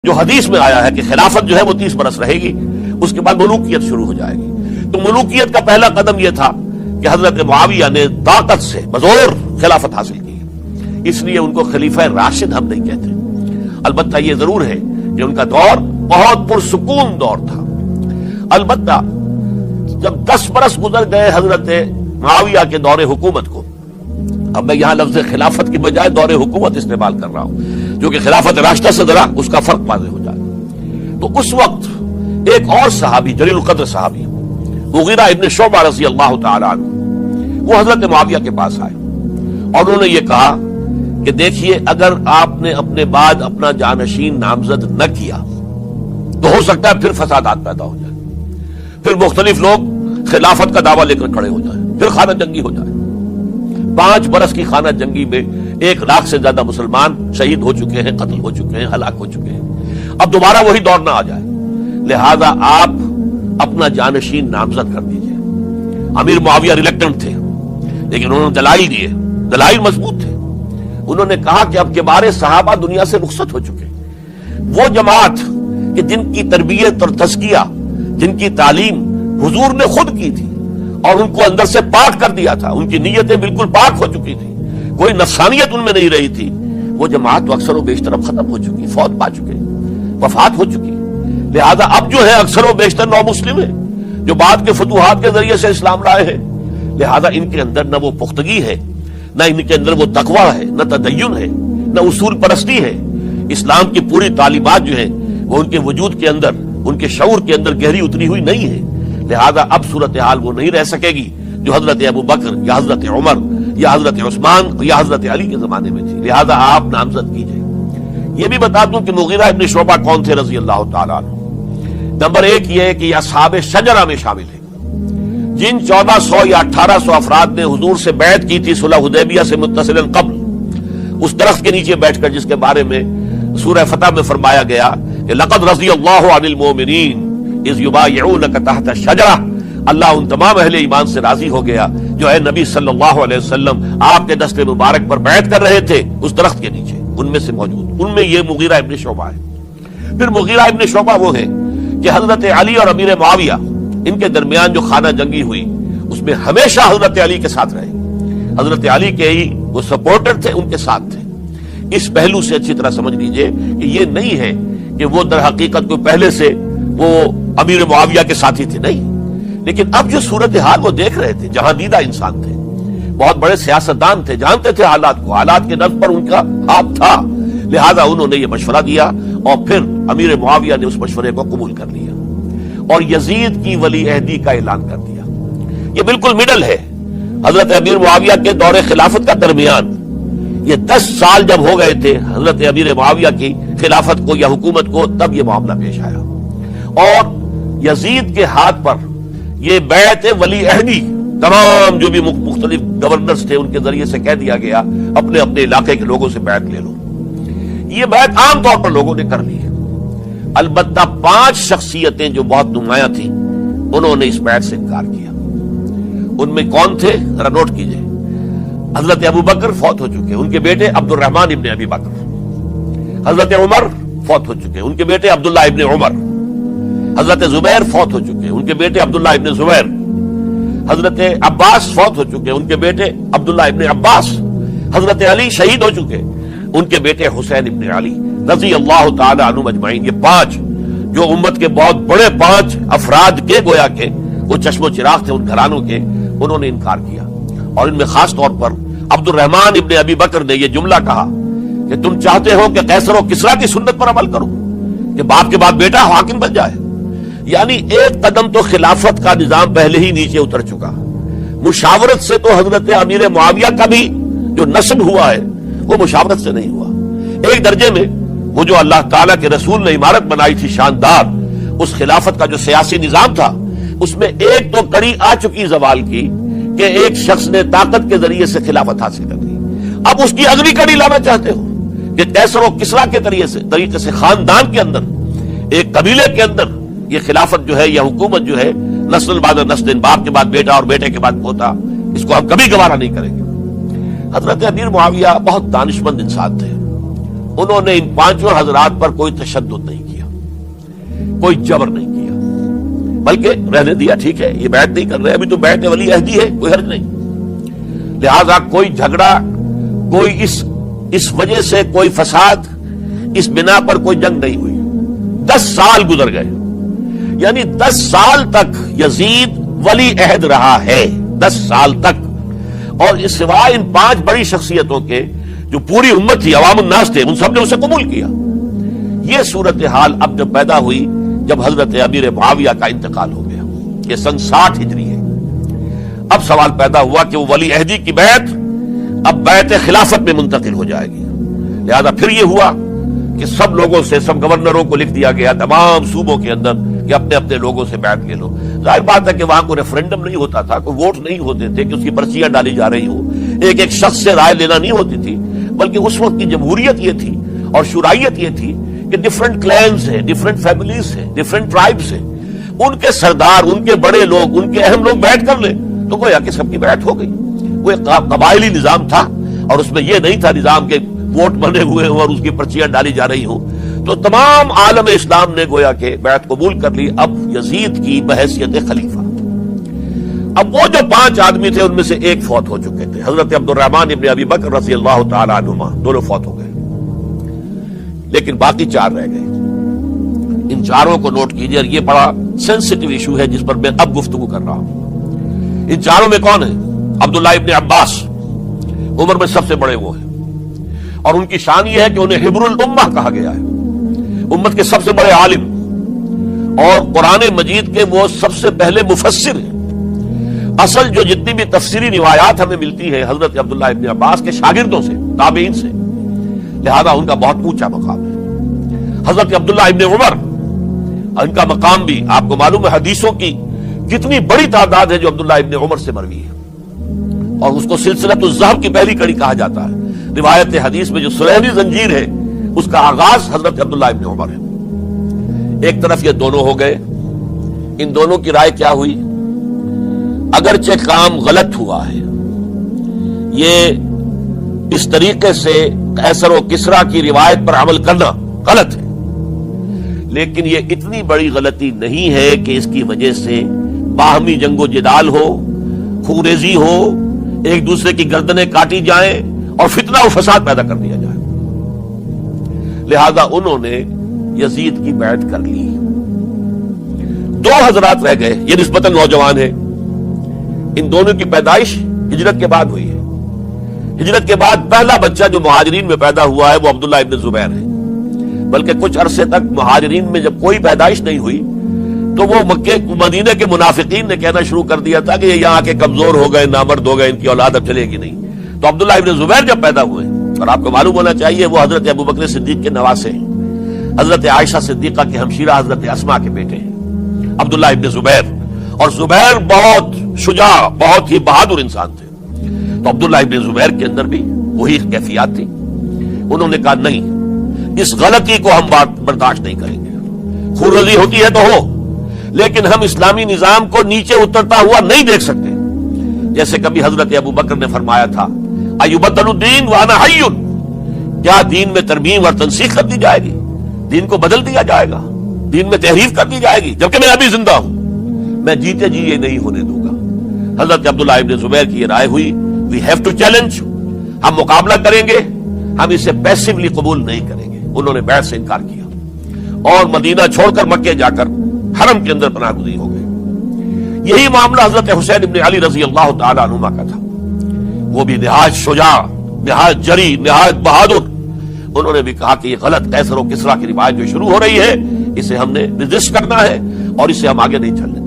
جو حدیث میں آیا ہے کہ خلافت جو ہے وہ 30 برس رہے گی، اس کے بعد ملوکیت شروع ہو جائے گی۔ تو ملوکیت کا پہلا قدم یہ تھا کہ حضرت معاویہ نے طاقت سے بزور خلافت حاصل کی، اس لیے ان کو خلیفہ راشد ہم نہیں کہتے۔ البتہ یہ ضرور ہے کہ ان کا دور بہت پرسکون دور تھا۔ البتہ جب 10 برس گزر گئے حضرت معاویہ کے دور حکومت کو، اب میں یہاں لفظ خلافت کی بجائے دور حکومت استعمال کر رہا ہوں، جو کہ خلافت راشدہ سے ذرا اس کا فرق واضح ہو جائے، تو اس وقت ایک اور صحابی، جلیل القدر صحابی مغیرہ ابن شعبہ رضی اللہ تعالی عنہ، وہ حضرت معاویہ کے پاس آئے اور انہوں نے یہ کہا کہ دیکھیے، اگر آپ نے اپنے بعد اپنا جانشین نامزد نہ کیا تو ہو سکتا ہے پھر فسادات پیدا ہو جائے، پھر مختلف لوگ خلافت کا دعویٰ لے کر کھڑے ہو جائیں، پھر خانہ جنگی ہو جائے۔ 5 برس کی خانہ جنگی میں 1 لاکھ سے زیادہ مسلمان شہید ہو چکے ہیں، قتل ہو چکے ہیں، ہلاک ہو چکے ہیں۔ اب دوبارہ وہی دور نہ آ جائے، لہذا آپ اپنا جانشین نامزد کر دیجئے۔ امیر معاویہ ریلیکٹنٹ تھے، لیکن انہوں نے دلائل دیے، دلائل مضبوط تھے۔ انہوں نے کہا کہ اب کبار صحابہ دنیا سے رخصت ہو چکے، وہ جماعت کہ جن کی تربیت اور تزکیہ، جن کی تعلیم حضور نے خود کی تھی اور ان کو اندر سے پاک کر دیا تھا، ان کی نیتیں بالکل پاک ہو چکی تھی، کوئی نفسانیت ان میں نہیں رہی تھی، وہ جماعت تو اکثر و بیشتر اب ختم ہو چکی، فوت پا چکے، وفات ہو چکی۔ لہذا اب جو ہے اکثر و بیشتر نو مسلم ہیں جو بعد کے فتوحات کے ذریعے سے اسلام لائے ہیں، لہذا ان کے اندر نہ وہ پختگی ہے، نہ ان کے اندر وہ تقویٰ ہے، نہ تدین ہے، نہ اصول پرستی ہے۔ اسلام کی پوری تعلیمات جو ہیں وہ ان کے وجود کے اندر، ان کے شعور کے اندر گہری اتری ہوئی نہیں ہے، لہذا اب صورتحال وہ نہیں رہ سکے گی جو حضرت ابو بکر یا حضرت عمر یا حضرت عثمان یا حضرت علی کے زمانے میں تھی، لہذا آپ نامزد کیجئے۔ یہ بھی بتا دوں کہ مغیرہ ابن شعبہ کون تھے رضی اللہ تعالیٰ عنہ۔ نمبر 1 یہ ہے کہ یہ اصحاب شجرہ میں شامل ہیں، جن 1400 یا 1800 افراد نے حضور سے بیعت کی تھی صلح حدیبیہ سے متصلا قبل، اس درخت کے نیچے بیٹھ کر جس کے بارے میں سورہ فتح میں فرمایا گیا کہ لقد رضی اللہ عن المؤمنین اذ یبایعونک تحت الشجرہ، اللہ ان تمام اہل ایمان سے راضی ہو گیا جو اے نبی صلی اللہ علیہ وسلم آپ کے دست مبارک پر بیعت کر رہے تھے اس درخت کے نیچے، ان میں سے موجود، ان میں یہ مغیرہ ابن شعبہ ہے۔ پھر مغیرہ ابن شعبہ وہ ہے کہ حضرت علی اور امیر معاویہ ان کے درمیان جو خانہ جنگی ہوئی اس میں ہمیشہ حضرت علی کے ساتھ رہے، حضرت علی کے ہی وہ سپورٹر تھے، ان کے ساتھ تھے۔ اس پہلو سے اچھی طرح سمجھ لیجئے کہ یہ نہیں ہے کہ وہ در حقیقت کو پہلے سے وہ امیر معاویہ کے ساتھی تھے، نہیں، لیکن اب جو صورتحال وہ دیکھ رہے تھے، جہاں دیدہ انسان تھے، بہت بڑے سیاستدان تھے، جانتے تھے حالات کو، حالات کے نظر پر ان کا ہاتھ تھا، لہذا انہوں نے یہ مشورہ دیا اور پھر امیر معاویہ نے اس مشورے کو قبول کر لیا اور یزید کی ولی عہدی کا اعلان کر دیا۔ یہ بالکل مڈل ہے حضرت امیر معاویہ کے دور خلافت کا درمیان، یہ 10 سال جب ہو گئے تھے حضرت امیر معاویہ کی خلافت کو یا حکومت کو، تب یہ معاملہ پیش آیا اور یزید کے ہاتھ پر یہ بیعت ولی عہدی تمام جو بھی مختلف گورنرز تھے ان کے ذریعے سے کہہ دیا گیا اپنے اپنے علاقے کے لوگوں سے بیعت لے لو۔ یہ بیعت عام طور پر لوگوں نے کر لی ہے، البتہ 5 شخصیتیں جو بہت نمایاں تھیں انہوں نے اس بیعت سے انکار کیا۔ ان میں کون تھے ذرا نوٹ کیجئے۔ حضرت ابو بکر فوت ہو چکے، ان کے بیٹے عبد الرحمن ابن ابی بکر۔ حضرت عمر فوت ہو چکے، ان کے بیٹے عبداللہ ابن عمر۔ حضرت زبیر فوت ہو چکے، ان کے بیٹے عبداللہ ابن زبیر۔ حضرت عباس فوت ہو چکے، ان کے بیٹے عبداللہ ابن عباس۔ حضرت علی شہید ہو چکے، ان کے بیٹے حسین ابن علی رضی اللہ تعالی عنہم اجمعین۔ یہ 5 جو امت کے بہت بڑے 5 افراد کے گویا کے وہ چشم و چراغ تھے ان گھرانوں کے، انہوں نے انکار کیا، اور ان میں خاص طور پر عبد الرحمن ابن ابی بکر نے یہ جملہ کہا کہ تم چاہتے ہو کہ قیصر و کسریٰ کی سنت پر عمل کرو کہ باپ کے بعد بیٹا حاکم بن جائے، یعنی ایک قدم تو خلافت کا نظام پہلے ہی نیچے اتر چکا۔ مشاورت سے تو حضرت امیر معاویہ کا بھی جو نسب ہوا ہے وہ مشاورت سے نہیں ہوا۔ ایک درجے میں وہ جو اللہ تعالیٰ کے رسول نے عمارت بنائی تھی شاندار، اس خلافت کا جو سیاسی نظام تھا اس میں ایک تو کڑی آ چکی زوال کی کہ ایک شخص نے طاقت کے ذریعے سے خلافت حاصل کر لی، اب اس کی اگلی کڑی لانا چاہتے ہو کہ قیصر و کسریٰ کے طریقے سے خاندان کے اندر، ایک قبیلے کے اندر یہ خلافت جو ہے یا حکومت جو ہے نسل بعد نسل، باپ کے بعد بیٹا اور بیٹے کے بعد پوتا، اس کو ہم کبھی گوارا نہیں کریں گے۔ حضرت امیر معاویہ بہت دانشمند انسان تھے، انہوں نے ان پانچوں حضرات پر کوئی تشدد نہیں کیا، کوئی جبر نہیں کیا، بلکہ رہنے دیا، ٹھیک ہے یہ بیعت نہیں کر رہے، ابھی تو بیعت ولی عہدی ہے، کوئی حرج نہیں۔ لہذا کوئی جھگڑا، کوئی اس وجہ سے کوئی فساد، اس بنا پر کوئی جنگ نہیں ہوئی۔ 10 سال گزر گئے، یعنی 10 سال تک یزید ولی عہد رہا ہے، 10 سال تک، اور اس سوائے ان 5 بڑی شخصیتوں کے جو پوری امت تھی، عوام الناس تھے، ان سب نے اسے قبول کیا۔ یہ صورتحال اب جب پیدا ہوئی جب حضرت امیر معاویہ کا انتقال ہو گیا، یہ سن 60 ہجری ہے، اب سوال پیدا ہوا کہ وہ ولی عہدی کی بیعت اب بیعت خلافت میں منتقل ہو جائے گی۔ لہذا پھر یہ ہوا کہ سب لوگوں سے، سب گورنروں کو لکھ دیا گیا تمام صوبوں کے اندر کہ اپنے اپنے لوگوں سے بیعت لے لو۔ ظاہر بات ہے کہ وہاں کوئی ریفرنڈم نہیں ہوتا تھا، کوئی ووٹ نہیں ہوتے تھے کہ اس کی پرچیاں ڈالی جا رہی ہوں، ایک ایک شخص سے رائے لینا نہیں ہوتی تھی، بلکہ اس وقت کی جمہوریت یہ تھی اور شورائیت یہ تھی کہ ڈفرنٹ کلینز ہیں، ڈفرنٹ فیملیز ہیں، ڈفرنٹ ٹرائبز ہیں، ان کے سردار، ان کے بڑے لوگ، ان کے اہم لوگ بیعت کر لیں تو گویا کہ سب کی بیعت ہو گئی۔ وہ ایک قبائلی نظام تھا اور اس میں یہ نہیں تھا نظام کے ووٹ بنے ہوئے ہوں اور اس کی پرچیاں ڈالی جا رہی ہوں۔ تو تمام عالم اسلام نے گویا کہ بیعت قبول کر لی اب یزید کی بحیثیت خلیفہ۔ اب وہ جو 5 آدمی تھے ان میں سے ایک فوت ہو چکے تھے، حضرت عبد الرحمن ابن ابی بکر رضی اللہ تعالی عنہما، دونوں فوت ہو گئے، لیکن باقی 4 رہ گئے۔ ان 4 کو نوٹ کیجئے، اور یہ بڑا سینسٹیو ایشو ہے جس پر میں اب گفتگو کر رہا ہوں۔ ان 4 میں کون ہیں؟ عبداللہ ابن عباس، عمر میں سب سے بڑے وہ ہیں، اور ان کی شان یہ ہے کہ انہیں حبر الامہ کہا گیا ہے، امت کے سب سے بڑے عالم، اور قرآن مجید کے وہ سب سے پہلے مفسر ہیں۔ اصل جو جتنی بھی تفسیری روایات ہمیں ملتی ہے حضرت عبداللہ ابن عباس کے شاگردوں سے، تابعین سے، لہذا ان کا بہت اونچا مقام ہے۔ حضرت عبداللہ ابن عمر، ان کا مقام بھی آپ کو معلوم ہے، حدیثوں کی کتنی بڑی تعداد ہے جو عبداللہ ابن عمر سے مروی ہے، اور اس کو سلسلۃ الذہب کی پہلی کڑی کہا جاتا ہے۔ روایت حدیث میں جو سلہنی زنجیر ہے اس کا آغاز حضرت عبداللہ ابن عمر ہے۔ ایک طرف یہ دونوں ہو گئے، ان دونوں کی رائے کیا ہوئی؟ اگرچہ کام غلط ہوا ہے، یہ اس طریقے سے قیصر و کسریٰ کی روایت پر عمل کرنا غلط ہے، لیکن یہ اتنی بڑی غلطی نہیں ہے کہ اس کی وجہ سے باہمی جنگ و جدال ہو، خونریزی ہو، ایک دوسرے کی گردنیں کاٹی جائیں اور فتنہ و فساد پیدا کر دیا جائے۔ لہذا انہوں نے یزید کی بیعت کر لی۔ 2 حضرات رہ گئے، یہ نسبتاً نوجوان ہیں، ان دونوں کی پیدائش ہجرت کے بعد ہوئی ہے۔ ہجرت کے بعد پہلا بچہ جو مہاجرین میں پیدا ہوا ہے وہ عبداللہ ابن زبیر ہے، بلکہ کچھ عرصے تک مہاجرین میں جب کوئی پیدائش نہیں ہوئی تو وہ مکے مدینے کے منافقین نے کہنا شروع کر دیا تھا کہ یہ یہاں کے کمزور ہو گئے، نامرد ہو گئے، ان کی اولاد اب چلے گی نہیں۔ تو عبداللہ ابن زبیر جب پیدا ہوئے، اور آپ کو معلوم ہونا چاہیے وہ حضرت ابو بکر صدیق کے نواسے ہیں، حضرت عائشہ صدیقہ کے ہمشیرہ حضرت اسماء کے بیٹے ہیں عبداللہ ابن زبیر، اور زبیر بہت شجاع، بہت ہی بہادر انسان تھے۔ تو عبداللہ ابن زبیر کے اندر بھی وہی کیفیات تھی۔ انہوں نے کہا نہیں، اس غلطی کو ہم برداشت نہیں کریں گے، خونریزی ہوتی ہے تو ہو، لیکن ہم اسلامی نظام کو نیچے اترتا ہوا نہیں دیکھ سکتے۔ جیسے کبھی حضرت ابو بکر نے فرمایا تھا، ایبدل الدین وانا حی، کیا دین میں ترمیم اور تنسیخ کر دی جائے گی؟ دین کو بدل دیا جائے گا، دین میں تحریف کر دی جائے گی، جبکہ میں ابھی زندہ ہوں، میں جیتے جی یہ نہیں ہونے دوں گا۔ حضرت عبداللہ ابن زبیر کی یہ رائے ہوئی، وی ہیو ٹو چیلنج، ہم مقابلہ کریں گے، ہم اسے پیسیولی قبول نہیں کریں گے۔ انہوں نے بیعت سے انکار کیا اور مدینہ چھوڑ کر مکے جا کر حرم کے اندر پناہ گزین ہو گئے۔ یہی معاملہ حضرت حسین ابن علی رضی اللہ تعالی عنہما کا تھا، وہ بھی نہایت شجاع، نہایت جری، نہایت بہادر۔ انہوں نے بھی کہا کہ یہ غلط قیصر و کسریٰ کی روایت جو شروع ہو رہی ہے اسے ہم نے ریزسٹ کرنا ہے اور اسے ہم آگے نہیں چلنے